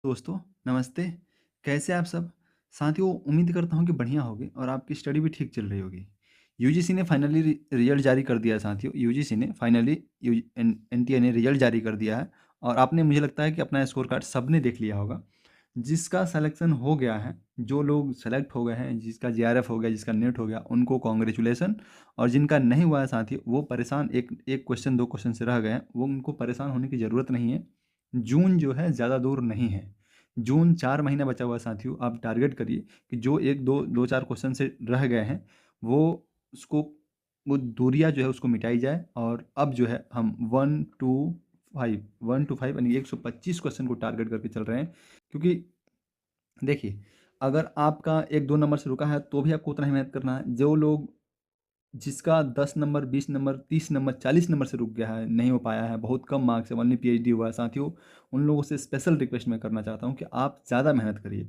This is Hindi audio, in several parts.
दोस्तों, नमस्ते। कैसे हैं आप सब? साथियों, उम्मीद करता हूँ कि बढ़िया होंगे और आपकी स्टडी भी ठीक चल रही होगी। यूजीसी ने फाइनली रिजल्ट जारी कर दिया है साथियों। यूजीसी ने फाइनली एनटीए ने रिजल्ट जारी कर दिया है और आपने मुझे लगता है कि अपना स्कोर कार्ड सबने देख लिया होगा। जिसका सिलेक्शन हो गया है, जो लोग सेलेक्ट हो गए हैं, जिसका जेआरएफ हो गया, जिसका नेट हो गया, उनको कांग्रेचुलेसन। और जिनका नहीं हुआ है साथियों, वो परेशान एक एक क्वेश्चन 2 क्वेश्चन से रह गए हैं, वो उनको परेशान होने की ज़रूरत नहीं है। जून जो है ज़्यादा दूर नहीं है। जून 4 महीने बचा हुआ है साथियों। आप टारगेट करिए कि जो 1-2 2-4 क्वेश्चन से रह गए हैं, वो उसको वो दूरियाँ जो है उसको मिटाई जाए और अब जो है हम 1 टू 5 यानी 125 क्वेश्चन को टारगेट करके चल रहे हैं। क्योंकि देखिए, अगर आपका 1-2 नंबर से रुका है तो भी आपको उतना ही मेहनत करना है। जो लोग जिसका 10 नंबर, 20 नंबर, 30 नंबर, 40 नंबर से रुक गया है, नहीं हो पाया है, बहुत कम मार्क्स है, ओनली पीएचडी हुआ है साथियों, उन लोगों से स्पेशल रिक्वेस्ट मैं करना चाहता हूँ कि आप ज़्यादा मेहनत करिए।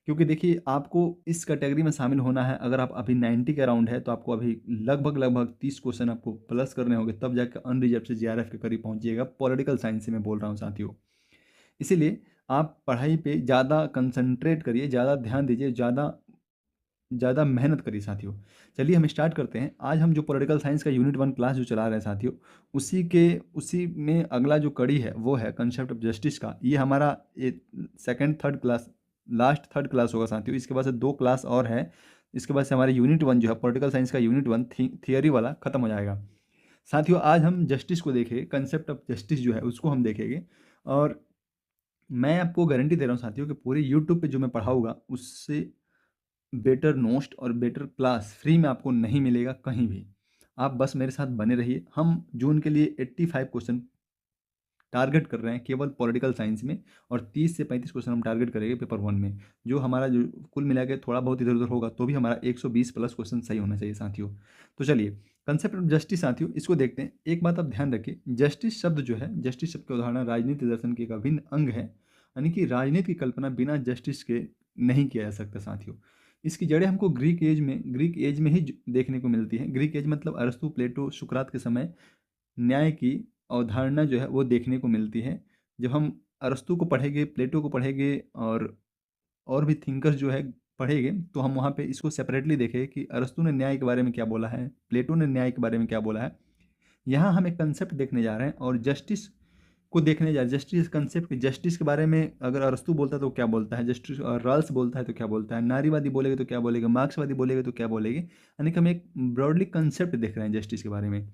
क्योंकि देखिए, आपको इस कैटेगरी में शामिल होना है। अगर आप अभी 90 के अराउंड है तो आपको अभी लगभग 30 क्वेश्चन आपको प्लस करने होंगे, तब जाकर अनरिजर्व से जेआरएफ के करीब पहुंचिएगा। पॉलिटिकल साइंस से मैं बोल रहा हूँ साथियों। इसीलिए आप पढ़ाई पे ज़्यादा कंसंट्रेट करिए, ज़्यादा ध्यान दीजिए, ज़्यादा ज़्यादा मेहनत करिए साथियों। चलिए हम स्टार्ट करते हैं। आज हम जो पॉलिटिकल साइंस का यूनिट 1 क्लास जो चला रहे हैं साथियों, उसी में अगला जो कड़ी है वो है कंसेप्ट ऑफ जस्टिस का। ये हमारा second third class, last third class होगा साथियों। इसके बाद से 2 क्लास और है। इसके बाद से हमारे यूनिट 1 जो है पॉलिटिकल साइंस का यूनिट 1 थियरी वाला खत्म हो जाएगा। साथियों, आज हम जस्टिस को देखेंगे, कंसेप्ट ऑफ जस्टिस जो है उसको हम देखेंगे। और मैं आपको गारंटी दे रहा हूँ साथियों कि पूरे यूट्यूब पे जो मैं पढ़ाऊँगा उससे बेटर नोस्ट और बेटर क्लास फ्री में आपको नहीं मिलेगा कहीं भी। आप बस मेरे साथ बने रहिए। हम जून के लिए 85 क्वेश्चन टारगेट कर रहे हैं केवल पॉलिटिकल साइंस में, और 30 से 35 क्वेश्चन हम टारगेट करेंगे पेपर 1 में। जो हमारा जो कुल मिला के थोड़ा बहुत इधर उधर होगा तो भी हमारा 120 प्लस क्वेश्चन सही होना चाहिए साथियों। तो चलिए, कंसेप्ट ऑफ जस्टिस साथियों, इसको देखते हैं। एक बात आप ध्यान रखिए, जस्टिस शब्द जो है, जस्टिस शब्द का उदाहरण राजनीति दर्शन के एक अभिन्न अंग है। यानी कि राजनीति की कल्पना बिना जस्टिस के नहीं किया जा सकता साथियों। इसकी जड़ें हमको ग्रीक एज में ही देखने को मिलती है। ग्रीक एज मतलब अरस्तु, प्लेटो, सुकरात के समय न्याय की अवधारणा जो है वो देखने को मिलती है। जब हम अरस्तु को पढ़ेंगे, प्लेटो को पढ़ेंगे और भी थिंकर्स जो है पढ़ेंगे, तो हम वहाँ पे इसको सेपरेटली देखेंगे कि अरस्तु ने न्याय के बारे में क्या बोला है, प्लेटो ने न्याय के बारे में क्या बोला है। यहाँ हम एक कंसेप्ट देखने जा रहे हैं और जस्टिस को देखने जा रहे हैं। जस्टिस कंसेप्ट, जस्टिस के बारे में अगर अरस्तु बोलता है तो क्या बोलता है, जस्टिस और रॉल्स बोलता है तो क्या बोलता है, नारीवादी बोलेगा तो क्या बोलेगा, मार्क्सवादी बोलेगा तो क्या बोलेगा। यानी कि हम एक ब्रॉडली कंसेप्ट देख रहे हैं जस्टिस के बारे में।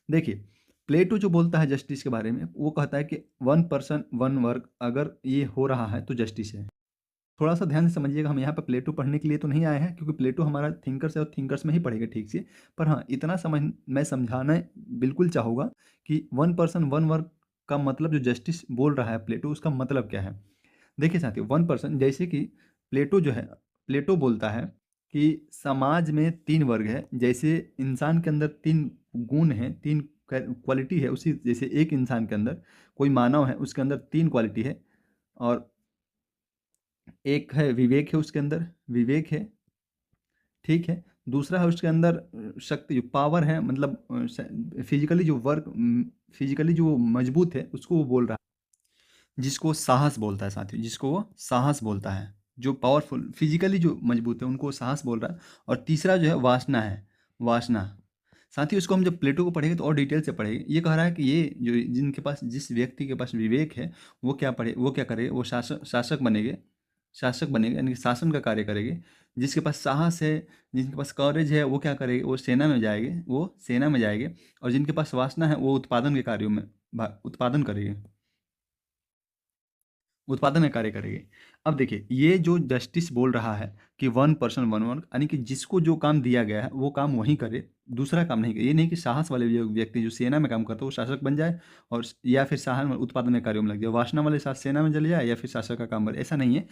देखिए, प्लेटो जो बोलता है जस्टिस के बारे में, वो कहता है कि वन पर्सन वन वर्क, अगर ये हो रहा है तो जस्टिस है। थोड़ा सा ध्यान से समझिएगा, हम यहाँ पे प्लेटो पढ़ने के लिए तो नहीं आए हैं, क्योंकि प्लेटो हमारा थिंकर्स है और थिंकर्स में ही पढ़ेंगे ठीक से। पर हाँ, इतना समझ मैं समझाना बिल्कुल चाहूँगा कि वन पर्सन वन वर्क का मतलब जो जस्टिस बोल रहा है प्लेटो, उसका मतलब क्या है। देखिए साथियों, वन पर्सन जैसे कि प्लेटो जो है, प्लेटो बोलता है कि समाज में 3 वर्ग है। जैसे इंसान के अंदर 3 गुण हैं, 3 क्वालिटी है, उसी जैसे एक इंसान के अंदर कोई मानव है, उसके अंदर 3 क्वालिटी है। और एक है विवेक, है उसके अंदर विवेक है, ठीक है। दूसरा है उसके अंदर शक्ति, जो पावर है, मतलब फिजिकली जो मजबूत है उसको वो बोल रहा है, जिसको साहस बोलता है साथियों, जिसको वो साहस बोलता है। जो पावरफुल फिजिकली जो मजबूत है उनको वो साहस बोल रहा है। और तीसरा जो है वासना है, वासना। साथियों, इसको हम जब प्लेटो को पढ़ेंगे तो और डिटेल से पढ़ेंगे। ये कह रहा है कि ये जो जिनके पास, जिस व्यक्ति के पास विवेक है, वो क्या करे, वो शासक बनेगा, यानी कि शासन का कार्य करेंगे। जिसके पास साहस है, जिनके पास कवरेज है, वो क्या करेंगे, वो सेना में जाएंगे। और जिनके पास वासना है वो उत्पादन के कार्यों में उत्पादन का कार्य करेंगे। अब देखिए, ये जो जस्टिस बोल रहा है कि वन पर्सन वन वर्क, यानी कि जिसको जो काम दिया गया है वो काम वही करे, दूसरा काम नहीं करे। ये नहीं कि साहस वाले व्यक्ति जो सेना में काम करता है वो शासक बन जाए, और या फिर साहस में उत्पादन के कार्यों में लग जाए, वासना वाले साथ सेना में चले जाए या फिर शासक का काम करे, ऐसा नहीं है।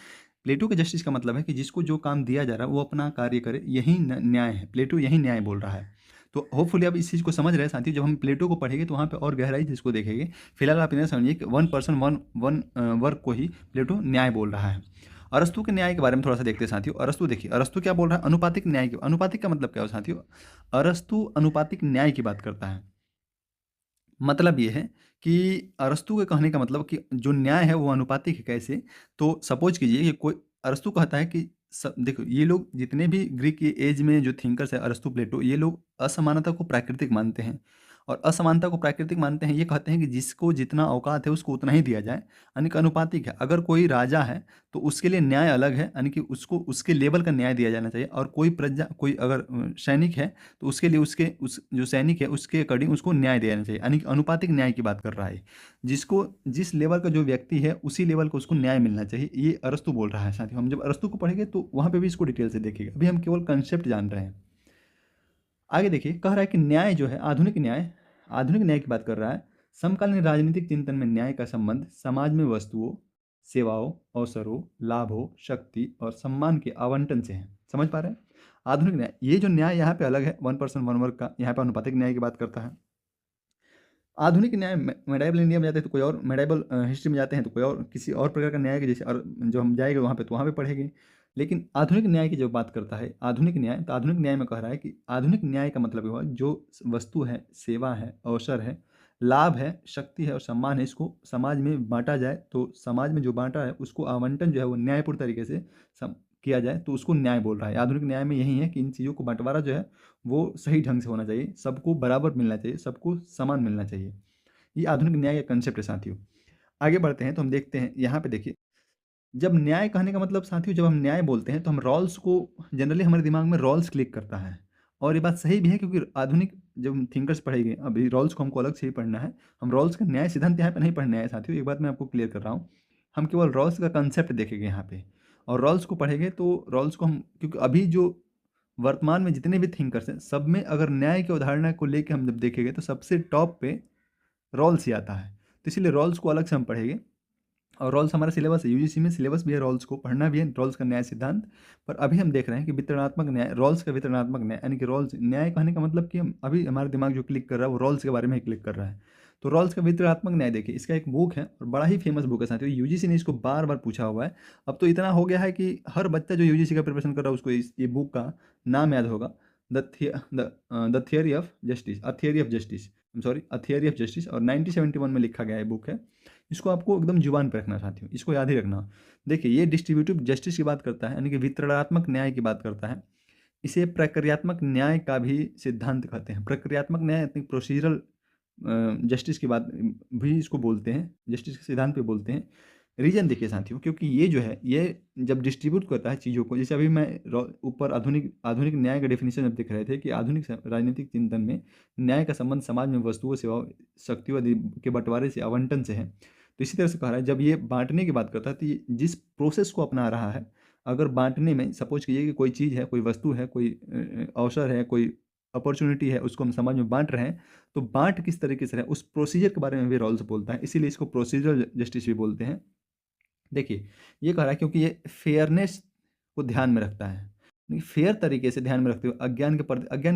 प्लेटो के जस्टिस का मतलब है कि जिसको जो काम दिया जा रहा है वो अपना कार्य करे, यही न्याय है। प्लेटो यही न्याय बोल रहा है। तो होपफुली आप इस चीज़ को समझ रहे हैं साथियों। जब हम प्लेटो को पढ़ेंगे तो वहाँ पे और गहराई से इसको देखेंगे। फिलहाल आप इन्हें समझिए कि one person one one work को ही प्लेटो न्याय बोल रहा है। अरस्तु के न्याय के बारे में थोड़ा सा देखते हैं साथियों। अरस्तु देखिए, अरस्तु क्या बोल रहा है, अनुपातिक न्याय की। अनुपातिक का मतलब क्या हो साथियों, अरस्तु अनुपातिक न्याय की बात करता है। मतलब ये है कि अरस्तू के कहने का मतलब कि जो न्याय है वो अनुपातिक है कैसे? तो सपोज़ कीजिए कि कोई अरस्तू कहता है कि देखो ये लोग जितने भी ग्रीक के एज में जो थिंकर्स हैं अरस्तू, प्लेटो, ये लोग असमानता को प्राकृतिक मानते हैं और असमानता को प्राकृतिक मानते हैं। ये कहते हैं कि जिसको जितना औकात है उसको उतना ही दिया जाए, यानी कि अनुपातिक है। अगर कोई राजा है तो उसके लिए न्याय अलग है, यानी कि उसको उसके लेवल का न्याय दिया जाना चाहिए और कोई अगर सैनिक है तो उसके लिए उसके उस जो सैनिक है उसके अकॉर्डिंग उसको न्याय देना चाहिए, यानी कि अनुपातिक न्याय की बात कर रहा है। जिसको जिस लेवल का जो व्यक्ति है उसी लेवल का उसको न्याय मिलना चाहिए, ये अरस्तू बोल रहा है साथियों। हम जब अरस्तू को पढ़ेंगे तो वहाँ पे भी इसको डिटेल से देखेंगे, अभी हम केवल कंसेप्ट जान रहे हैं। आगे देखिए, कह रहा है कि न्याय जो है आधुनिक न्याय की बात कर रहा है। समकालीन राजनीतिक चिंतन में न्याय का संबंध समाज में वस्तुओं, सेवाओं, अवसरों, लाभों, शक्ति और सम्मान के आवंटन से है। समझ पा रहे हैं? आधुनिक न्याय, ये जो न्याय यहाँ पे अलग है, वन पर्सन वन वर्क का, यहाँ पे अनुपातिक न्याय की बात करता है। आधुनिक न्याय मेडाइवल इंडिया में जाते हैं तो कोई और, मेडाइवल हिस्ट्री में जाते हैं तो कोई और किसी और प्रकार का न्याय के जैसे, और जो हम जाएंगे वहाँ पे तो वहाँ पे पढ़ेंगे। लेकिन आधुनिक न्याय की जब बात करता है आधुनिक न्याय, तो आधुनिक न्याय में कह रहा है कि आधुनिक न्याय का मतलब हुआ जो वस्तु है, सेवा है, अवसर है, लाभ है, शक्ति है और सम्मान है, इसको समाज में बांटा जाए, तो समाज में जो बांटा है उसको आवंटन जो है वो न्यायपूर्ण तरीके से किया जाए, तो उसको न्याय बोल रहा है। आधुनिक न्याय में यही है कि इन चीज़ों को बंटवारा जो है वो सही ढंग से होना चाहिए, सबको बराबर मिलना चाहिए, सबको समान मिलना चाहिए। ये आधुनिक न्याय का कंसेप्ट है साथियों। आगे बढ़ते हैं तो हम देखते हैं यहाँ पे देखिए, जब न्याय कहने का मतलब साथियों, जब हम न्याय बोलते हैं तो हम रॉल्स को, जनरली हमारे दिमाग में रॉल्स क्लिक करता है। और ये बात सही भी है क्योंकि आधुनिक जब हम थिंकर्स पढ़ेंगे, अभी रॉल्स को हमको अलग से ही पढ़ना है। हम रॉल्स का न्याय सिद्धांत यहाँ पे नहीं पढ़ने आए साथियों, एक बात मैं आपको क्लियर कर रहा हूँ। हम केवल रॉल्स का कंसेप्ट देखेंगे यहाँ पे, और रॉल्स को पढ़ेंगे तो रॉल्स को हम, क्योंकि अभी जो वर्तमान में जितने भी थिंकर्स हैं सब में अगर न्याय की अवधारणा को लेके हम जब देखेंगे तो सबसे टॉप पे रॉल्स ही आता है। तो इसीलिए रॉल्स को अलग से हम पढ़ेंगे, और रॉल्स हमारा सिलेबस है, यूजीसी में सिलेबस भी है, रॉल्स को पढ़ना भी है, रॉल्स का न्याय सिद्धांत। पर अभी हम देख रहे हैं कि वितरणात्मक न्याय, रॉल्स का वितरणात्मक न्याय, यानी कि रॉल्स न्याय कहने का मतलब कि हम अभी हमारा दिमाग जो क्लिक कर रहा है वो रॉल्स के बारे में ही क्लिक कर रहा है। तो रॉल्स का वितरणात्मक न्याय देखिए, इसका एक बुक है और बड़ा ही फेमस बुक है साथियों, यूजीसी ने इसको बार बार पूछा हुआ है। अब तो इतना हो गया है कि हर बच्चा जो यूजीसी का प्रिपरेशन कर रहा है उसको ये बुक का नाम याद होगा, the theory of justice, a theory of justice, sorry, a theory of justice, और 1971 में लिखा गया है बुक है। इसको आपको एकदम जुबान पर रखना साथियों, इसको याद ही रखना। देखिए ये डिस्ट्रीब्यूटिव जस्टिस की बात करता है, यानी कि वितरणात्मक न्याय की बात करता है। इसे प्रक्रियात्मक न्याय का भी सिद्धांत कहते हैं। प्रक्रियात्मक न्याय प्रोसीजरल जस्टिस की बात भी इसको बोलते हैं, जस्टिस के सिद्धांत पे बोलते हैं। रीजन देखिए साथियों, क्योंकि ये जो है ये जब डिस्ट्रीब्यूट करता है चीज़ों को, जैसे अभी मैं ऊपर आधुनिक आधुनिक न्याय का डेफिनेशन जब दिख रहे थे कि आधुनिक राजनीतिक चिंतन में न्याय का संबंध समाज में वस्तुओं, सेवाओं, शक्तियों आदि के बंटवारे से, आवंटन से है। तो इसी तरह से कह रहा है जब ये बांटने की बात करता है तो ये जिस प्रोसेस को अपना रहा है, अगर बांटने में सपोज कीजिए कि कोई चीज़ है, कोई वस्तु है, कोई अवसर है, कोई अपॉर्चुनिटी है, उसको हम समाज में बांट रहे हैं, तो बांट किस तरीके से है उस प्रोसीजर के बारे में भी रॉल्स बोलता है, इसीलिए इसको प्रोसीजरल जस्टिस भी बोलते हैं। देखिए ये कह रहा है क्योंकि ये फेयरनेस को ध्यान में रखता है, फेयर तरीके से ध्यान में रखते हुए अज्ञान के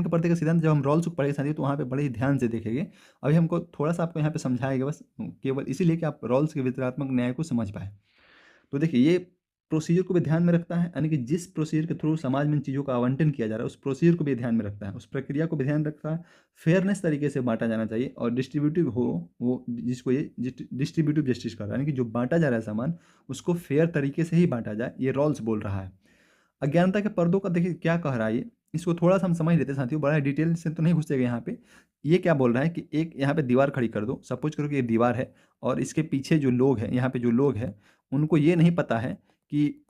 पर्दे का सिद्धांत जब हम रॉल्स को पढ़ेंगे साथियों तो वहाँ पे बड़े ही ध्यान से देखेंगे। अभी हमको थोड़ा सा आपको यहाँ पे समझाएगा बस, केवल इसीलिए कि आप रॉल्स के वितरणात्मक न्याय को समझ पाए। तो देखिए ये प्रोसीजर को भी ध्यान में रखता है, यानी कि जिस प्रोसीजर के थ्रू समाज में इन चीज़ों का आवंटन किया जा रहा है उस प्रोसीजर को भी ध्यान में रखता है, उस प्रक्रिया को भी ध्यान रखता है। फेयरनेस तरीके से बांटा जाना चाहिए और डिस्ट्रीब्यूटिव हो, वो जिसको ये डिस्ट्रीब्यूटिव जस्टिस कर रहा है, यानी कि जो बांटा जा रहा है सामान उसको फेयर तरीके से ही बांटा जाए, ये रॉल्स बोल रहा है। अज्ञानता के पर्दों का देखिए क्या कह रहा है ये, इसको थोड़ा सा हम समझ लेते हैं साथियों, बड़ा डिटेल से तो नहीं घुसेगा यहाँ पे। ये क्या बोल रहा है कि एक यहाँ पे दीवार खड़ी कर दो, सपोज करो कि ये दीवार है और इसके पीछे जो लोग हैं, यहाँ पे जो लोग हैं उनको ये नहीं पता है कि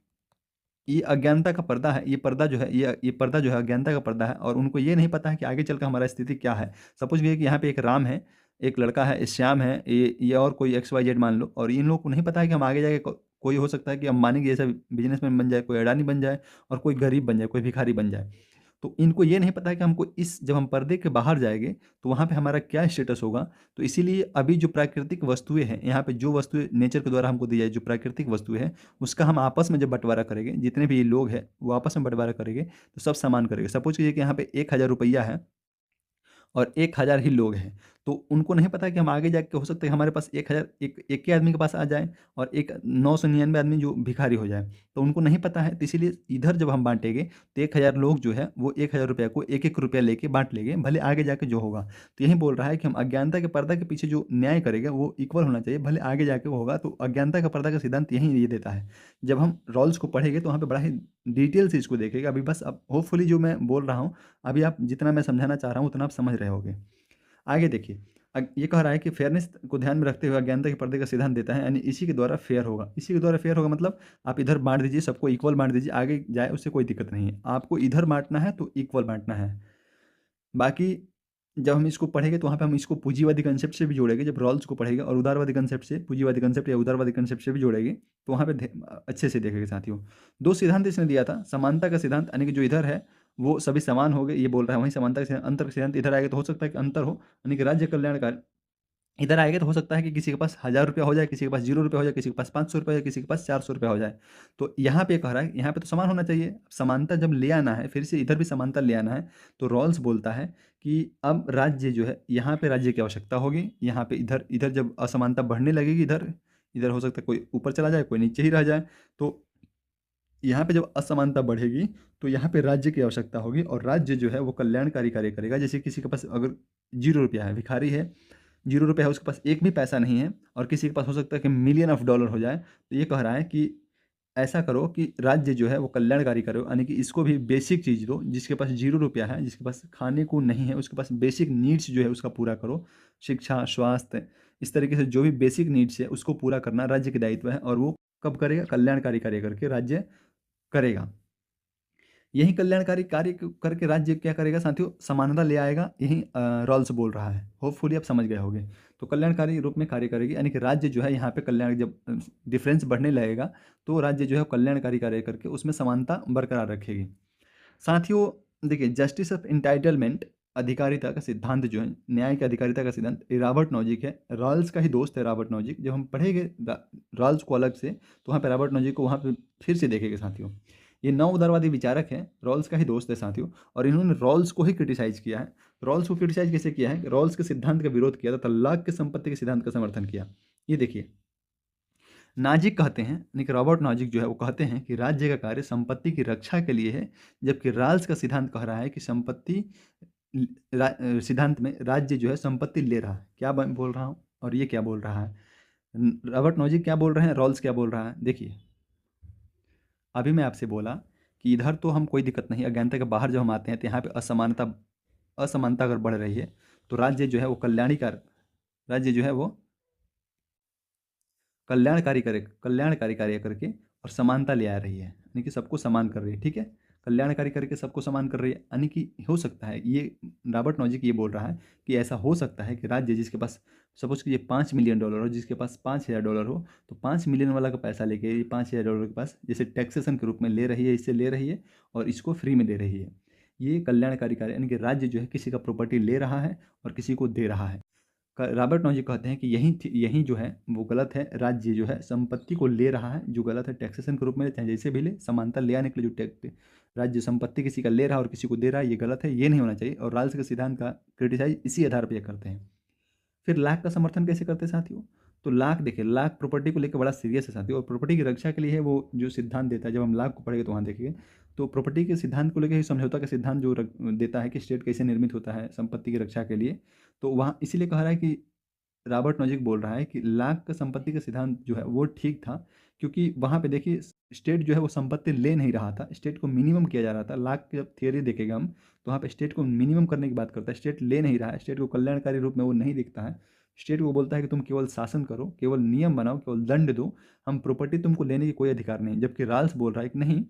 ये अज्ञानता का पर्दा है, ये पर्दा जो है ये पर्दा जो है अज्ञानता का पर्दा है, और उनको ये नहीं पता है कि आगे चलकर हमारा स्थिति क्या है। सपोज कीजिए कि यहाँ पे एक राम है, एक लड़का है, श्याम है, ये और कोई एक्स वाई जेड मान लो, और इन लोगों को नहीं पता है कि हम आगे जाके कोई हो सकता है कि अंबानी के जैसा बिजनेसमैन बन जाए, कोई अडानी बन जाए, और कोई गरीब बन जाए, कोई भिखारी बन जाए। तो इनको ये नहीं पता है कि हमको जब हम पर्दे के बाहर जाएंगे तो वहाँ पे हमारा क्या स्टेटस होगा। तो इसीलिए अभी जो प्राकृतिक वस्तुएं हैं, यहाँ पे जो वस्तुएं नेचर के द्वारा हमको दी जाए, जो प्राकृतिक वस्तुएं हैं, उसका हम आपस में जब बंटवारा करेंगे, जितने भी ये लोग हैं वो आपस में बंटवारा करेंगे तो सब समान करेंगे। सपोज कीजिए कि यहाँ पे 1,000 रुपया है और 1,000 ही लोग हैं, तो उनको नहीं पता कि हम आगे जाके हो सकता है हमारे पास 1000 एक ही आदमी के पास आ जाए और एक 999 आदमी जो भिखारी हो जाए, तो उनको नहीं पता है। तो इसीलिए इधर जब हम बाँटेंगे तो 1000 लोग जो है वो 1000 रुपया को एक-एक रुपया लेके बाँट लेंगे, भले आगे जाके जो होगा। तो यही बोल रहा है कि हम अज्ञानता के पर्दा के पीछे जो न्याय करेंगे वो इक्वल होना चाहिए, भले आगे जाके वो होगा। तो अज्ञानता का पर्दा का सिद्धांत यही ये देता है। जब हम रॉल्स को पढ़ेंगे तो वहाँ पे बड़ा ही डिटेल से इसको देखेंगे। अभी बस अब होपफुली जो मैं बोल रहा हूँ, अभी आप जितना मैं समझाना चाह रहा हूँ उतना आप समझ रहे होंगे। आगे देखिए, ये कह रहा है कि फेयरनेस को ध्यान में रखते हुए अज्ञानता के पर्दे का सिद्धांत देता है, यानी इसी के द्वारा फेयर होगा। इसी के द्वारा फेयर होगा मतलब आप इधर बाँट दीजिए, सबको इक्वल बाँट दीजिए, आगे जाए उससे कोई दिक्कत नहीं है। आपको इधर बाँटना है तो इक्वल बाँटना है। बाकी जब हम इसको पढ़ेंगे तो वहाँ पे हम इसको पूंजीवादी कंसेप्ट से भी जोड़ेंगे। जब रॉल्स को पढ़ेंगे और उदारवादी कंसेप्ट से, पूंजीवादी कंसेप्ट या उदारवादी कंसेप्ट से भी जोड़ेंगे, तो वहाँ पे अच्छे से देखेंगे साथियों। 2 सिद्धांत इसने दिया था, समानता का सिद्धांत यानी कि जो इधर है वो सभी समान हो गए, ये बोल रहा है। वहीं समानता का सिद्धांत, अंतर का सिद्धांत इधर आएगा तो हो सकता है कि अंतर हो, यानी कि राज्य कल्याणकारी। इधर आएगा तो हो सकता है कि किसी के पास 1000 रुपया हो जाए, किसी के पास 0 रुपया हो जाए, किसी के पास 500 रुपया हो जाए, किसी के पास 400 रुपया हो जाए। तो यहाँ पे कह रहा है, यहाँ पे तो समान होना चाहिए। समानता जब ले आना है, फिर से इधर भी समानता ले आना है, तो रॉल्स बोलता है कि अब राज्य जो है, यहाँ पे राज्य की आवश्यकता होगी। यहाँ पे इधर इधर जब असमानता बढ़ने लगेगी, इधर इधर हो सकता है कोई ऊपर चला जाए, कोई नीचे ही रह जाए। तो यहाँ पे जब असमानता बढ़ेगी तो यहाँ पे राज्य की आवश्यकता होगी, और राज्य जो है वो कल्याणकारी कार्य करेगा। जैसे किसी के पास अगर 0 रुपया है, भिखारी है, 0 रुपया है, उसके पास एक भी पैसा नहीं है, और किसी के पास हो सकता है कि मिलियन ऑफ डॉलर हो जाए। तो ये कह रहा है कि ऐसा करो कि राज्य जो है वो कल्याणकारी करो, यानी कि इसको भी बेसिक चीज़ दो। जिसके पास 0 रुपया है, जिसके पास खाने को नहीं है, उसके पास बेसिक नीड्स जो है उसका पूरा करो। शिक्षा, स्वास्थ्य, इस तरीके से जो भी बेसिक नीड्स है उसको पूरा करना राज्य की दायित्व है। और वो कब करेगा? कल्याणकारी कार्य करके राज्य करेगा। यही कल्याणकारी कार्य करके राज्य क्या करेगा साथियों? समानता ले आएगा। यही रॉल्स बोल रहा है। होपफुली आप समझ गए होंगे। तो कल्याणकारी रूप में कार्य करेगी, यानी कि राज्य जो है यहाँ पे कल्याण, जब डिफरेंस बढ़ने लगेगा तो राज्य जो है कल्याणकारी कार्य करके उसमें समानता बरकरार रखेगी। साथियों देखिए, जस्टिस ऑफ इंटाइटलमेंट, अधिकारिता का सिद्धांत जो है, न्याय की अधिकारिता का सिद्धांत, ये रॉबर्ट नॉजिक है। रॉल्स का ही दोस्त है रॉबर्ट नॉजिक। जब हम पढ़ेंगे रॉल्स को अलग से, तो वहाँ पे रॉबर्ट नॉजिक को वहाँ पे फिर से देखेंगे साथियों। ये नव उदारवादी विचारक है, रॉल्स का ही दोस्त है साथियों, और इन्होंने रॉल्स को ही क्रिटिसाइज किया है। रॉल्स को क्रिटिसाइज कैसे किया है? रॉल्स के सिद्धांत का विरोध किया था, तलाक के संपत्ति के सिद्धांत का समर्थन किया। ये देखिए, नाजिक कहते हैं, यानी कि रॉबर्ट नाजिक जो है वो कहते हैं कि राज्य का कार्य संपत्ति की रक्षा के लिए है, जबकि रॉल्स का सिद्धांत कह रहा है कि संपत्ति सिद्धांत में राज्य जो है संपत्ति ले रहा है। क्या बोल रहा हूँ और ये क्या बोल रहा है? रॉबर्ट नॉजिक क्या बोल रहे हैं, रॉल्स क्या बोल रहा है? देखिए, अभी मैं आपसे बोला कि इधर तो हम कोई दिक्कत नहीं, अज्ञानता के बाहर जब हम आते हैं तो यहाँ पे असमानता असमानता अगर बढ़ रही है तो राज्य जो है वो राज्य जो है वो कल्याणकारी कार्य करके और समानता ले आ रही है, यानी कि सबको समान कर रही है। ठीक है, कल्याणकारी करके सबको समान कर रही है, यानी कि हो सकता है, ये रॉबर्ट नॉजिक ये बोल रहा है कि ऐसा हो सकता है कि राज्य जिसके पास सपोज कीजिए $5 मिलियन हो, जिसके पास $5000 हो, तो 5 मिलियन वाला का पैसा लेके ये $5000 के पास जैसे टैक्सेशन के रूप में ले रही है, इससे ले रही है और इसको फ्री में दे रही है। ये कल्याणकारी कार्य, यानी कि राज्य जो है किसी का प्रॉपर्टी ले रहा है और किसी को दे रहा है। रॉबर्ट नॉजिक कहते हैं कि यही जो है वो गलत है। राज्य जो है संपत्ति को ले रहा है, जो गलत है, टैक्सेशन के रूप में चाहे जैसे भी ले, समानता ले आने के लिए जो टैक्स राज्य संपत्ति किसी का ले रहा है और किसी को दे रहा है, ये गलत है, ये नहीं होना चाहिए। और राल्स के सिद्धांत का क्रिटिसाइज इसी आधार पर ये करते हैं। फिर लाख का समर्थन कैसे करते हैं साथियों? तो लाख देखिए, लाख प्रॉपर्टी को लेकर बड़ा सीरियस है साथियों, और प्रॉपर्टी की रक्षा के लिए है वो जो सिद्धांत देता है। जब हम लाख को पढ़ेंगे तो वहाँ देखेंगे, तो प्रॉपर्टी के सिद्धांत को लेकर ही समझौता का सिद्धांत जो देता है कि स्टेट कैसे निर्मित होता है संपत्ति की रक्षा के लिए। तो वहाँ इसीलिए कह रहा है कि रॉबर्ट नॉजिक बोल रहा है कि लाख का संपत्ति का सिद्धांत जो है वो ठीक था, क्योंकि वहाँ पे देखिए स्टेट जो है वो संपत्ति ले नहीं रहा था, स्टेट को मिनिमम किया जा रहा था। लाख की जब थियरी देखेगा हम, तो वहाँ पे स्टेट को मिनिमम करने की बात करता है। स्टेट ले नहीं रहा है, स्टेट को कल्याणकारी रूप में वो नहीं दिखता है। स्टेट को बोलता है कि तुम केवल शासन करो, केवल नियम बनाओ, केवल दंड दो, हम प्रॉपर्टी तुमको लेने की कोई अधिकार नहीं। जबकि राल्स बोल रहा है कि नहीं,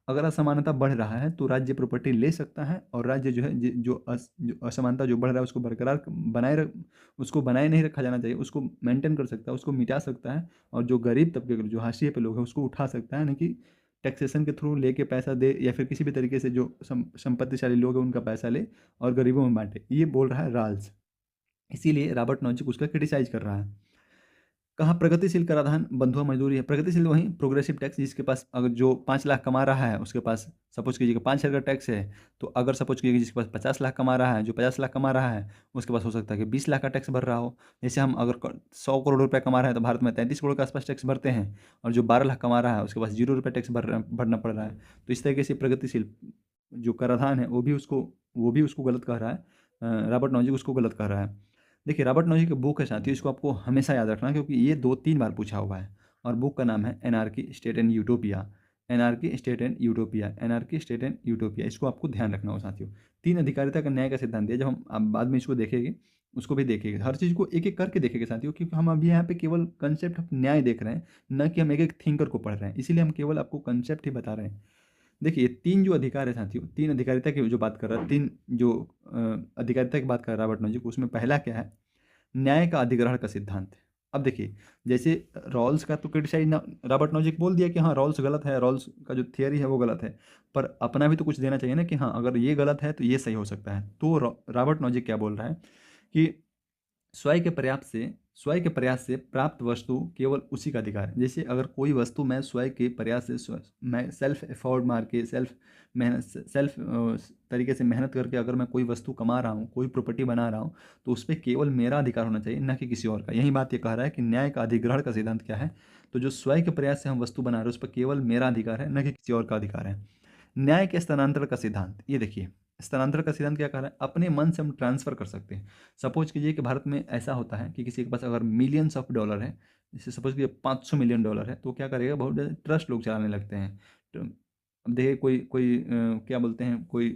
अगर असमानता बढ़ रहा है तो राज्य प्रॉपर्टी ले सकता है, और राज्य जो है जो असमानता जो बढ़ रहा है उसको बरकरार उसको बनाए नहीं रखा जाना चाहिए, उसको मेंटेन कर सकता है, उसको मिटा सकता है। और जो गरीब तबके के जो हाशिए पे लोग हैं उसको उठा सकता है, यानी कि टैक्सेशन के थ्रू लेके पैसा दे, या फिर किसी भी तरीके से जो संपत्तिशाली लोग हैं उनका पैसा ले और गरीबों में बांटे। ये बोल रहा है राल्स, इसीलिए रॉबर्ट नॉजिक उसका क्रिटिसाइज कर रहा है। कहाँ प्रगतिशील कराधान बंधुआ मजदूरी है। प्रगतिशील वही प्रोग्रेसिव टैक्स, जिसके पास अगर जो 5 लाख कमा रहा है उसके पास सपोज कीजिएगा 5,000 का टैक्स है, तो अगर सपोज कीजिए जिसके पास 50 लाख कमा रहा है, जो 50 लाख कमा रहा है उसके पास हो सकता है कि 20 लाख का टैक्स भर रहा हो। जैसे हम अगर 100 करोड़ रुपये कमा रहे हैं तो भारत में 33 करोड़ के आसपास टैक्स भरते हैं, और जो 12 लाख कमा रहा है उसके पास 0 रुपये टैक्स भरना पड़ रहा है। तो इस तरीके से प्रगतिशील जो कराधान है वो भी उसको गलत कह रहा है। रॉबर्ट नॉजिक उसको गलत कह रहा है। देखिए रॉबर्ट नॉजिक की बुक है साथियों, इसको आपको हमेशा याद रखना क्योंकि ये 2-3 बार पूछा हुआ है। और बुक का नाम है anarchy state and utopia. Anarchy state and utopia, anarchy state and utopia, इसको आपको ध्यान रखना हो साथियों। 3 अधिकारिता का न्याय का सिद्धांत दिया, जब हम आप बाद में इसको देखेंगे उसको भी देखेंगे, हर चीज़ को एक एक करके देखेंगे साथियों, क्योंकि हम अभी यहाँ पे केवल कंसेप्ट न्याय देख रहे हैं, न कि हम एक एक थिंकर को पढ़ रहे हैं, इसीलिए हम केवल आपको कंसेप्ट ही बता रहे हैं। देखिए 3 जो अधिकार है साथियों, 3 अधिकारिता की जो बात कर रहा है, 3 जो अधिकारिता की बात कर रहा है रॉबर्ट नॉजिक, उसमें पहला क्या है, न्याय का अधिग्रहण का सिद्धांत है। अब देखिए जैसे रॉल्स का तो क्रिटिसाइज ना रॉबर्ट नॉजिक बोल दिया कि हाँ रॉल्स गलत है, रॉल्स का जो थियरी है वो गलत है, पर अपना भी तो कुछ देना चाहिए ना कि हाँ अगर ये गलत है तो ये सही हो सकता है। तो रॉबर्ट नॉजिक क्या बोल रहा है कि स्वयं के प्रयास से प्राप्त वस्तु केवल उसी का अधिकार है। जैसे अगर कोई वस्तु मैं स्वयं के प्रयास से मैं सेल्फ एफर्ट मार के सेल्फ तरीके से मेहनत करके अगर मैं कोई वस्तु कमा रहा हूँ, कोई प्रॉपर्टी बना रहा हूँ, तो उस पर केवल मेरा अधिकार होना चाहिए, न कि किसी और का। यही बात ये कह रहा है कि न्याय का अधिग्रहण का सिद्धांत क्या है, तो जो स्वयं के प्रयास से हम वस्तु बना रहे हैं उस पर केवल मेरा अधिकार है, न कि किसी और का अधिकार है। न्याय के स्थानांतरण का सिद्धांत, ये देखिए स्थानांतरण का सिद्धांत क्या कह रहा है, अपने मन से हम ट्रांसफर कर सकते हैं। सपोज कीजिए कि भारत में ऐसा होता है कि किसी के पास अगर मिलियंस ऑफ डॉलर है, जैसे सपोज कीजिए 500 मिलियन डॉलर है, तो क्या करेगा, बहुत ज़्यादा ट्रस्ट लोग चलाने लगते हैं। तो अब देखिए कोई कोई क्या बोलते हैं, कोई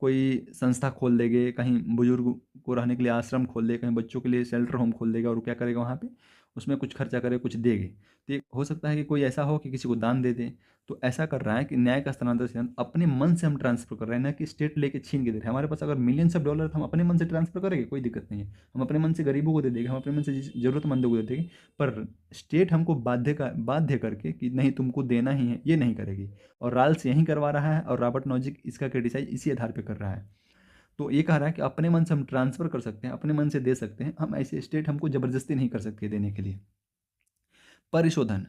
कोई संस्था खोल देंगे, कहीं बुजुर्ग को रहने के लिए आश्रम खोल देगा, कहीं बच्चों के लिए शेल्टर होम खोल देगा, और क्या करेगा वहाँ पे उसमें कुछ खर्चा करे, कुछ देगे। तो ये हो सकता है कि कोई ऐसा हो कि किसी को दान दे दे। तो ऐसा कर रहा है कि न्याय का स्थानांतरण सिद्धांत अपने मन से हम ट्रांसफर कर रहे हैं, ना कि स्टेट लेके छीन के दे रहे हैं। हमारे पास अगर मिलियंस ऑफ डॉलर तो हम अपने मन से ट्रांसफर करेंगे, कोई दिक्कत नहीं है, हम अपने मन से गरीबों को दे देंगे, हम अपने मन से जरूरतमंदों को दे देंगे। पर स्टेट हमको बाध्य करके कि नहीं तुमको देना ही है, ये नहीं करेगी। और राल्स यही करवा रहा है, और रॉबर्ट नॉजिक इसका क्रिटिसाइज इसी आधार पर कर रहा है। तो ये कह रहा है कि अपने मन से हम ट्रांसफ़र कर सकते हैं, अपने मन से दे सकते हैं, हम ऐसे स्टेट हमको ज़बरदस्ती नहीं कर सकती है देने के लिए। परिशोधन,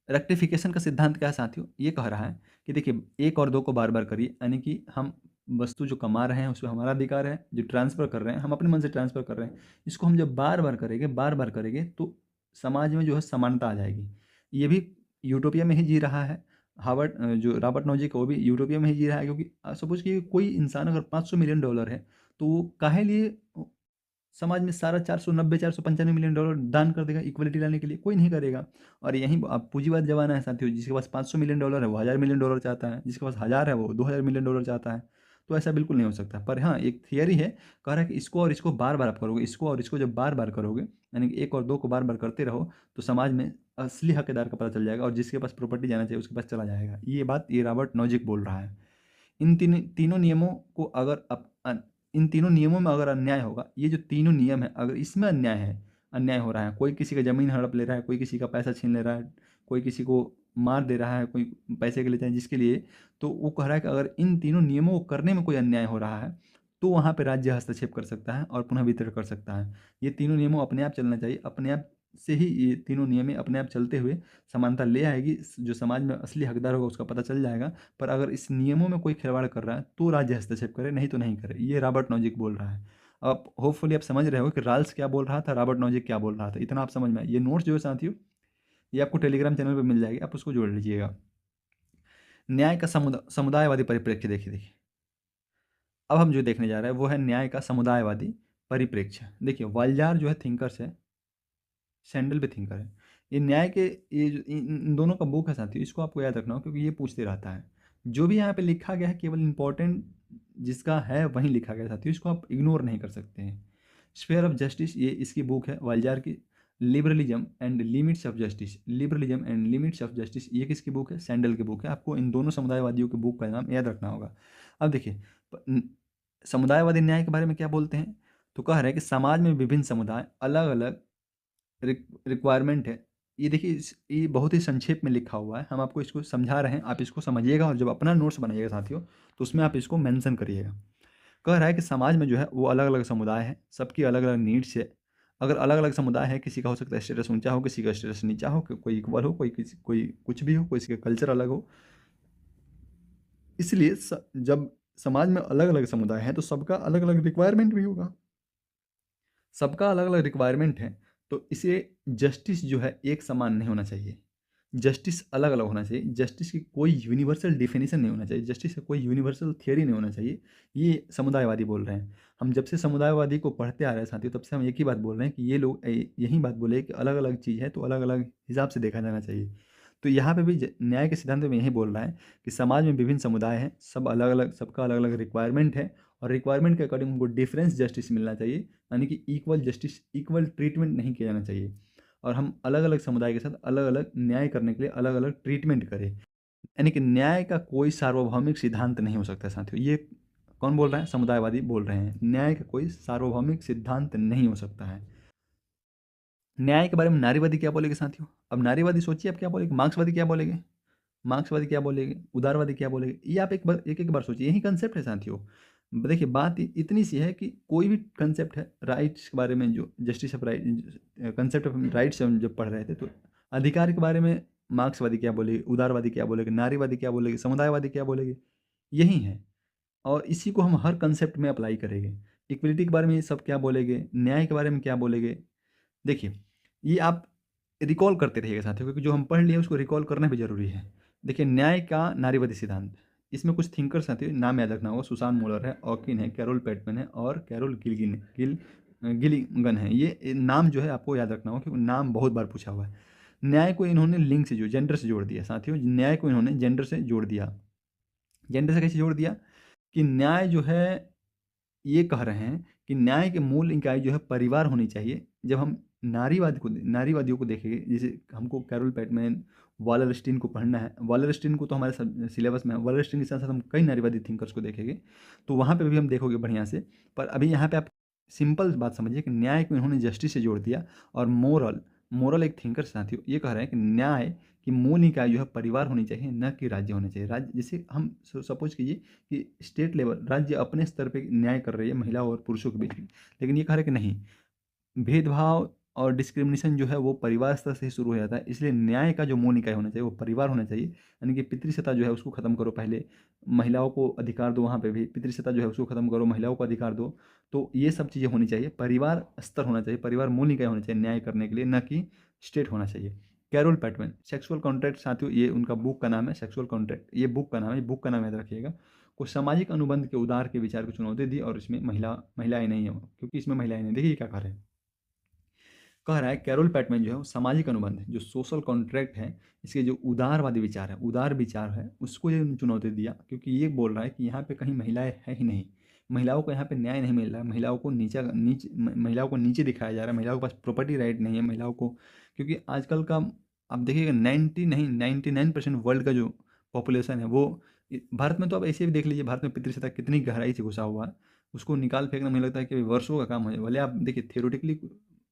रेक्टिफिकेशन का सिद्धांत क्या है साथियों, ये कह रहा है कि देखिए 1 और 2 को बार-बार करिए, यानी कि हम वस्तु जो कमा रहे हैं उसमें हमारा अधिकार है, जो ट्रांसफ़र कर रहे हैं हम अपने मन से ट्रांसफ़र कर रहे हैं। इसको हम जब बार-बार करेंगे तो समाज में जो है समानता आ जाएगी। ये भी यूटोपिया में ही जी रहा है। जो रॉबर्ट नॉजिक है वो भी यूटोपिया में ही जी रहा है, क्योंकि सपोज़ कि कोई इंसान अगर 500 मिलियन डॉलर है, तो वो काहे लिए समाज में सारा 490 495 मिलियन डॉलर दान कर देगा इक्वलिटी लाने के लिए, कोई नहीं करेगा। और यहीं अब पूंजीवाद जमाना है साथियों, जिसके पास 500 मिलियन डॉलर है वो 1000 मिलियन डॉलर चाहता है, जिसके पास 1000 है वो 2000 मिलियन डॉलर चाहता है। तो ऐसा बिल्कुल नहीं हो सकता। पर हाँ एक थियरी है, कह रहा है कि इसको और इसको बार बार आप करोगे, इसको और इसको जब बार बार करोगे, यानी कि 1 और 2 को बार बार करते रहो, तो समाज में असली हकदार का पता चल जाएगा, और जिसके पास प्रॉपर्टी जाना चाहिए उसके पास चला जाएगा। ये बात ये रॉबर्ट नॉजिक बोल रहा है। तीनों नियमों को अगर इन तीनों नियमों में अगर अन्याय होगा, ये जो तीनों नियम है अगर इसमें अन्याय हो रहा है, कोई किसी का ज़मीन हड़प ले रहा है, कोई किसी का पैसा छीन ले रहा है, कोई किसी को मार दे रहा है, कोई पैसे के लिए चाहे जिसके लिए, तो वो कह रहा है कि अगर इन तीनों नियमों को करने में कोई अन्याय हो रहा है, तो वहाँ पे राज्य हस्तक्षेप कर सकता है और पुनः वितरण कर सकता है। ये तीनों नियमों अपने आप चलना चाहिए, अपने आप से ही ये तीनों नियमें अपने आप चलते हुए समानता ले आएगी, जो समाज में असली हकदार होगा उसका पता चल जाएगा। पर अगर इस नियमों में कोई खिलवाड़ कर रहा है तो राज्य हस्तक्षेप करे, नहीं तो नहीं करे। ये रॉबर्ट नॉजिक बोल रहा है। अब होपफुली आप समझ रहे हो कि राल्स क्या बोल रहा था, रॉबर्ट नॉजिक क्या बोल रहा था, इतना आप समझ में आए। ये नोट्स जो है साथियों ये आपको टेलीग्राम चैनल पर मिल जाएगी, आप उसको जोड़ लीजिएगा। न्याय का समुदायवादी परिप्रेक्ष्य, देखिए देखिए अब हम जो देखने जा रहे हैं वो है न्याय का समुदायवादी परिप्रेक्ष्य। देखिए वाल्जार जो है थिंकर्स है, सैंडल भी थिंकर है। ये न्याय के ये जो इन दोनों का बुक है साथियों, इसको आपको याद रखना हो क्योंकि ये पूछते रहता है। जो भी यहाँ पे लिखा गया है केवल इंपॉर्टेंट जिसका है वहीं लिखा गया है साथियों, इसको आप इग्नोर नहीं कर सकते हैं। स्फेयर ऑफ जस्टिस ये इसकी बुक है वाल्जार की। Liberalism and limits of justice, liberalism and limits of justice ये किसकी बुक है, सैंडल की बुक है। आपको इन दोनों समुदायवादियों की बुक का नाम याद रखना होगा। अब देखिए समुदायवादी न्याय के बारे में क्या बोलते हैं, तो कह रहे हैं कि समाज में विभिन्न समुदाय अलग अलग रिक्वायरमेंट है। ये देखिए ये बहुत ही संक्षेप में लिखा हुआ है, हम आपको इसको समझा रहे हैं, आप इसको समझिएगा और जब अपना नोट्स बनाइएगा साथियों तो उसमें आप इसको मेंशन करिएगा। कह रहा है कि समाज में जो है वो अलग अलग समुदाय है, सबकी अलग अलग नीड्स है, अगर अलग-अलग समुदाय है, किसी का हो सकता है स्टेटस ऊँचा हो, किसी का स्टेटस नीचा हो, कोई इक्वल हो, कोई कुछ भी हो, किसी का कल्चर अलग हो। इसलिए जब समाज में अलग-अलग समुदाय हैं, तो सबका अलग-अलग रिक्वायरमेंट भी होगा। सबका अलग-अलग रिक्वायरमेंट है, तो इसे जस्टिस जो है एक समान नहीं होना चाहिए। जस्टिस अलग-अलग होना चाहिए। जस्टिस की कोई यूनिवर्सल डेफिनिशन नहीं होना चाहिए। जस्टिस का कोई यूनिवर्सल थियरी नहीं होना चाहिए। ये समुदायवादी बोल रहे हैं। हम जब से समुदायवादी को पढ़ते आ रहे हैं साथियों, तब से हम एक ही बात बोल रहे हैं कि ये लोग यही बात बोले कि अलग-अलग चीज़ है, तो अलग-अलग हिसाब से देखा जाना चाहिए। तो यहाँ पे भी न्याय के सिद्धांत में यही बोल रहा है कि समाज में विभिन्न समुदाय हैं, सब अलग-अलग, सबका अलग-अलग रिक्वायरमेंट है, और रिक्वायरमेंट के अकॉर्डिंग उनको डिफरेंस जस्टिस मिलना चाहिए, यानी कि इक्वल जस्टिस, इक्वल ट्रीटमेंट नहीं किया जाना चाहिए। और हम अलग-अलग समुदाय के साथ अलग-अलग न्याय करने के लिए अलग-अलग ट्रीटमेंट करें। यानी कि न्याय का कोई सार्वभौमिक सिद्धांत नहीं हो सकता साथियों। ये कौन बोल रहा है? समुदायवादी बोल रहे हैं। न्याय का कोई सार्वभौमिक सिद्धांत नहीं हो सकता है। न्याय के बारे में नारीवादी क्या बोलेंगे साथियों? अब नारीवादी सोचिए आप क्या बोलेंगे, मार्क्सवादी क्या बोलेंगे? मार्क्सवादी क्या बोलेंगे? उदारवादी क्या बोलेंगे? ये आप एक-एक बार सोचिए, यही कंसेप्ट है साथियों। देखिए बात इतनी सी है कि कोई भी कंसेप्ट है राइट्स के बारे में, जो justice of right, concept of rights हम जब पढ़ रहे थे, तो अधिकार के बारे में मार्क्सवादी क्या बोलेगी, उदारवादी क्या बोलेगी, नारीवादी क्या बोलेगी, समुदायवादी क्या बोलेगी, यही है। और इसी को हम हर कंसेप्ट में अप्लाई करेंगे। इक्वलिटी के बारे में ये सब क्या बोलेंगे, न्याय के बारे में क्या बोलेंगे। देखिए, ये आप रिकॉल करते रहिएगा साथियों, क्योंकि जो हम पढ़ लिए उसको रिकॉल करना भी ज़रूरी है। देखिए, न्याय का नारीवादी सिद्धांत, इसमें कुछ थिंकर साथियों नाम याद रखना होगा। सुसान मोलर है, ऑकिन है, कैरोल पेटमैन है, और कैरोल गिलिगन है। ये नाम जो है आपको याद रखना होगा, क्योंकि नाम बहुत बार पूछा हुआ है। न्याय को इन्होंने लिंग से जेंडर से जोड़ दिया साथियों। न्याय को इन्होंने जेंडर से जोड़ दिया। जेंडर से कैसे जोड़ दिया? कि न्याय जो है, ये कह रहे हैं कि न्याय के मूल इकाई जो है परिवार होनी चाहिए। जब हम नारीवादियों को देखेंगे, जैसे हमको कैरोल पेटमैन, वालरस्टीन को पढ़ना है। वालरस्टीन को तो हमारे सिलेबस में है। वालरस्टीन के साथ साथ हम कई नारीवादी थिंकर्स को देखेंगे, तो वहाँ पे भी हम देखोगे बढ़िया से। पर अभी यहाँ पे आप सिंपल बात समझिए कि न्याय को इन्होंने जस्टिस से जोड़ दिया। और मोरल मोरल एक थिंकर साथियों ये कह रहे हैं कि न्याय की मूल इकाई जो है परिवार होनी चाहिए, न कि राज्य होने चाहिए। राज्य, जैसे हम सपोज कीजिए कि स्टेट लेवल, राज्य अपने स्तर पे न्याय कर रही है महिलाओं और पुरुषों के बीच में, लेकिन ये कह रहे हैं कि नहीं, भेदभाव और डिस्क्रिमिनेशन जो है वो परिवार स्तर से ही शुरू हो जाता है। इसलिए न्याय का जो मूल इकाई होना चाहिए वो परिवार होना चाहिए। यानी कि पितृसत्ता जो है उसको ख़त्म करो, पहले महिलाओं को अधिकार दो, वहाँ पे भी पितृसत्ता जो है उसको ख़त्म करो, महिलाओं को अधिकार दो। तो ये सब चीज़ें होनी चाहिए, परिवार स्तर होना चाहिए, परिवार मूल इकाई होना चाहिए न्याय करने के लिए, न कि स्टेट होना चाहिए। कैरोल पैटमैन, सेक्सुअल कॉन्ट्रैक्ट साथियों, ये उनका बुक का नाम है, सेक्सुअल कॉन्ट्रैक्ट, ये बुक का नाम है, बुक का नाम याद रखिएगा। को सामाजिक अनुबंध के उदार के विचार को चुनौती दी, और इसमें महिलाएं नहीं है, क्योंकि इसमें महिलाएं नहीं। देखिए क्या कर रहे हैं, कह रहा है कैरोल पैटमैन जो है वो सामाजिक अनुबंध, जो सोशल कॉन्ट्रैक्ट है, इसके जो उदारवादी विचार है, उदार विचार है, उसको ये चुनौती दिया, क्योंकि ये बोल रहा है कि यहाँ पे कहीं महिलाएं है ही नहीं। महिलाओं को यहाँ पे न्याय नहीं मिल रहा है, महिलाओं को नीचे दिखाया जा रहा है, महिलाओं के पास प्रॉपर्टी राइट नहीं है महिलाओं को। क्योंकि आजकल का आप देखिएगा 99% वर्ल्ड का जो पॉपुलेशन है वो भारत में, तो आप ऐसे भी देख लीजिए भारत में पितृसत्ता कितनी गहराई से घुसा हुआ है। उसको निकाल फेंकना मुझे लगता है कि वर्षों का काम हो जाए। भले आप देखिए थियोरेटिकली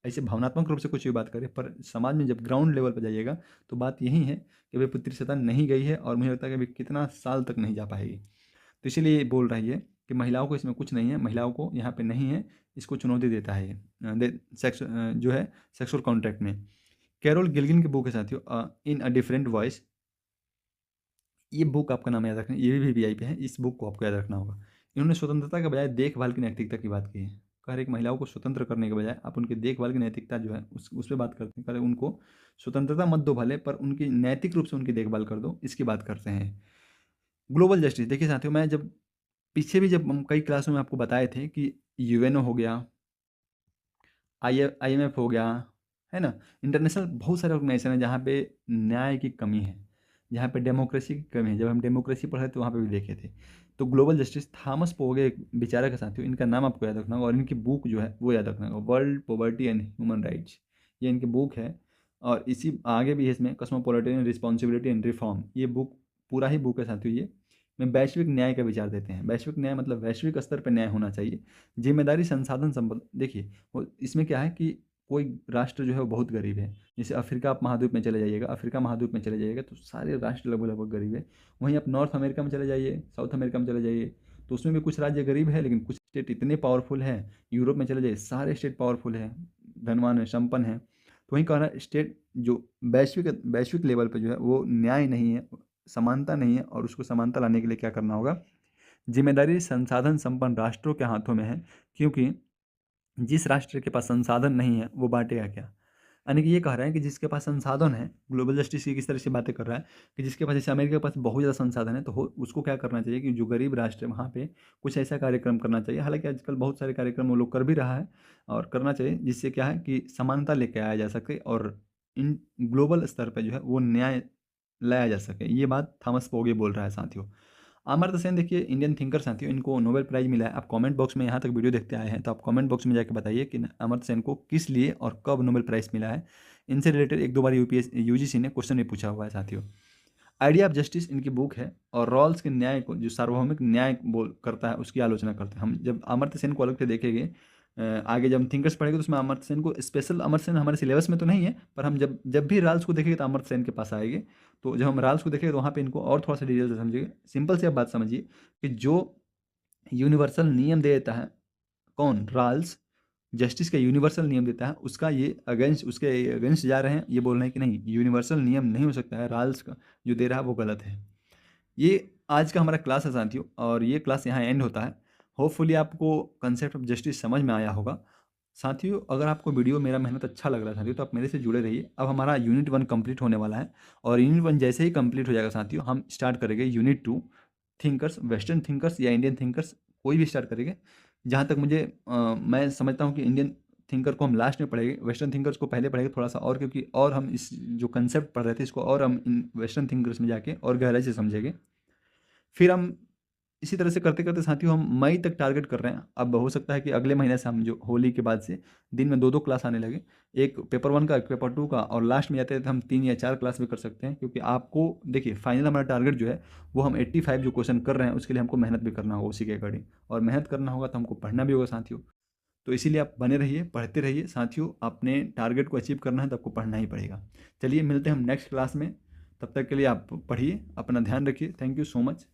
ऐसे भावनात्मक रूप से कुछ भी बात करें, पर समाज में जब ग्राउंड लेवल पर जाइएगा तो बात यही है कि भाई पितृसत्ता नहीं गई है, और मुझे लगता है कि अभी कितना साल तक नहीं जा पाएगी। तो इसीलिए ये बोल रही है कि महिलाओं को इसमें कुछ नहीं है, महिलाओं को यहाँ पे नहीं है, इसको चुनौती देता है ये जो है सेक्सुअल कॉन्ट्रैक्ट में। कैरोल गिल्गिन की बुक है साथियों, इन अ डिफरेंट वॉइस। ये बुक आपका नाम याद रखना, ये भी वीआईपी पे है, इस बुक को आपको याद रखना होगा। इन्होंने स्वतंत्रता के बजाय देखभाल की नैतिकता की बात की है। कह रहे एक महिलाओं को स्वतंत्र करने के बजाय आप उनकी देखभाल की नैतिकता जो है उस पर बात करते हैं। कह रहे उनको स्वतंत्रता मत दो भले, पर उनकी नैतिक रूप से उनकी देखभाल कर दो, इसकी बात करते हैं। ग्लोबल जस्टिस, देखिए साथियों, मैं जब पीछे भी जब हम कई क्लासों में आपको बताए थे कि यूएनओ हो गया, आईएमएफ हो गया, है ना, इंटरनेशनल बहुत सारे ऑर्गेनाइजेशन है जहाँ पे न्याय की कमी है, जहाँ पे डेमोक्रेसी की कमी है। जब हम डेमोक्रेसी पढ़े तो वहाँ पे भी देखे थे। तो ग्लोबल जस्टिस, थॉमस पोगे एक विचारक के साथियों, इनका नाम आपको याद रखना होगा, और इनकी बुक जो है वो याद रखना होगा, world poverty and human rights, ये इनकी बुक है। और इसी आगे भी है इसमें कॉस्मोपॉलिटन रिस्पॉन्सिबिलिटी एंड रिफॉर्म, ये बुक पूरा ही बुक है साथियों। ये में वैश्विक न्याय का विचार देते हैं। वैश्विक न्याय मतलब वैश्विक स्तर पर न्याय होना चाहिए, जिम्मेदारी, संसाधन, संपद। देखिए वो इसमें क्या है कि कोई राष्ट्र जो है वो बहुत गरीब है, जैसे अफ्रीका आप महाद्वीप में चले जाइएगा, अफ्रीका महाद्वीप में चले जाइएगा तो सारे राष्ट्र लगभग लगभग गरीब है। वहीं आप नॉर्थ अमेरिका में चले जाइए, साउथ अमेरिका में चले जाइए, तो उसमें भी कुछ राज्य गरीब है, लेकिन कुछ स्टेट इतने पावरफुल है। यूरोप में चले जाइए, सारे स्टेट पावरफुल है। धनवान है, संपन्न है। तो वहीं कह रहा है स्टेट जो वैश्विक लेवल पे जो है वो न्याय नहीं है, समानता नहीं है, और उसको समानता लाने के लिए क्या करना होगा, जिम्मेदारी संसाधन संपन्न राष्ट्रों के हाथों में है, क्योंकि जिस राष्ट्र के पास संसाधन नहीं है वो बांटेगा क्या। यानी कि ये कह रहे हैं कि जिसके पास संसाधन है, ग्लोबल जस्टिस की किस तरह से बातें कर रहा है कि जिसके पास, जैसे अमेरिका के पास बहुत ज़्यादा संसाधन है, तो उसको क्या करना चाहिए कि जो गरीब राष्ट्र है वहाँ पे कुछ ऐसा कार्यक्रम करना चाहिए। हालांकि आजकल बहुत सारे कार्यक्रम वो लोग कर भी रहा है और करना चाहिए, जिससे क्या है कि समानता लेके आया जा सके और इन ग्लोबल स्तर पर जो है वो न्याय लाया जा सके। ये बात थॉमस पोगे बोल रहा है साथियों। अमर्त्य सेन देखिए इंडियन थिंकर साथियों, इनको नोबेल प्राइज़ मिला है। आप कमेंट बॉक्स में यहाँ तक वीडियो देखते आए हैं तो आप कमेंट बॉक्स में जाके बताइए कि अमर्त्य सेन को किस लिए और कब नोबेल प्राइज़ मिला है। इनसे रिलेटेड एक दो बार यूजीसी ने क्वेश्चन भी पूछा हुआ है साथियों। आइडिया ऑफ जस्टिस इनकी बुक है, और रॉल्स के न्याय को, जो सार्वभौमिक न्याय बोल करता है, उसकी आलोचना करते हैं। हम जब अमर्त्य सेन को अलग से देखेंगे, आगे जब हम थिंकर्स पढ़ेंगे तो उसमें अमर्त्य सेन को स्पेशल, अमर्त्य सेन हमारे सिलेबस में तो नहीं है, पर हम जब जब भी रॉल्स को देखेंगे तो अमर्त्य सेन के पास आएंगे। तो जब हम रॉल्स को देखेंगे तो वहाँ पे इनको और थोड़ा सा डिटेल से समझिएगा। सिंपल सी आप बात समझिए कि जो यूनिवर्सल नियम दे देता है, कौन, रॉल्स, जस्टिस का यूनिवर्सल नियम देता है, उसका ये उसके अगेंस्ट जा रहे हैं, ये बोल रहे हैं कि नहीं, यूनिवर्सल नियम नहीं हो सकता है, रॉल्स का जो दे रहा है वो गलत है। ये आज का हमारा क्लास है साथियों, और ये क्लास यहाँ एंड होता है। होपफुली आपको कंसेप्ट ऑफ जस्टिस समझ में आया होगा साथियों। अगर आपको वीडियो मेरा मेहनत अच्छा लग रहा है साथियों, तो आप मेरे से जुड़े रहिए। अब हमारा यूनिट 1 कंप्लीट होने वाला है, और यूनिट 1 जैसे ही कंप्लीट हो जाएगा साथियों, हम स्टार्ट करेंगे यूनिट 2, थिंकर्स, वेस्टर्न थिंकर्स या इंडियन थिंकर्स, कोई भी स्टार्ट करेंगे। जहाँ तक मुझे मैं समझता हूँ कि इंडियन थिंकर को हम लास्ट में पढ़ेंगे, वेस्टर्न थिंकर्स को पहले पढ़ेंगे थोड़ा सा, और क्योंकि और हम इस जो कंसेप्ट पढ़ रहे थे इसको और हम इन वेस्टर्न थिंकर्स में जाके और गहराई से समझेंगे। फिर हम इसी तरह से करते-करते साथियों हम मई तक टारगेट कर रहे हैं। अब हो सकता है कि अगले महीने से हम, जो होली के बाद से दिन में 2-2 क्लास आने लगे। एक पेपर 1 का, एक पेपर 2 का, और लास्ट में जाते-जाते हम 3 या 4 क्लास भी कर सकते हैं, क्योंकि आपको देखिए फाइनल हमारा टारगेट जो है वो हम 85 जो क्वेश्चन कर रहे हैं उसके लिए हमको मेहनत भी करना होगा उसी के अकॉर्डिंग, और मेहनत करना होगा तो हमको पढ़ना भी होगा साथियों। तो इसीलिए आप बने रहिए, पढ़ते रहिए साथियों। अपने टारगेट को अचीव करना है तो आपको पढ़ना ही पड़ेगा। चलिए मिलते हैं हम नेक्स्ट क्लास में, तब तक के लिए आप पढ़िए, अपना ध्यान रखिए। Thank you so much.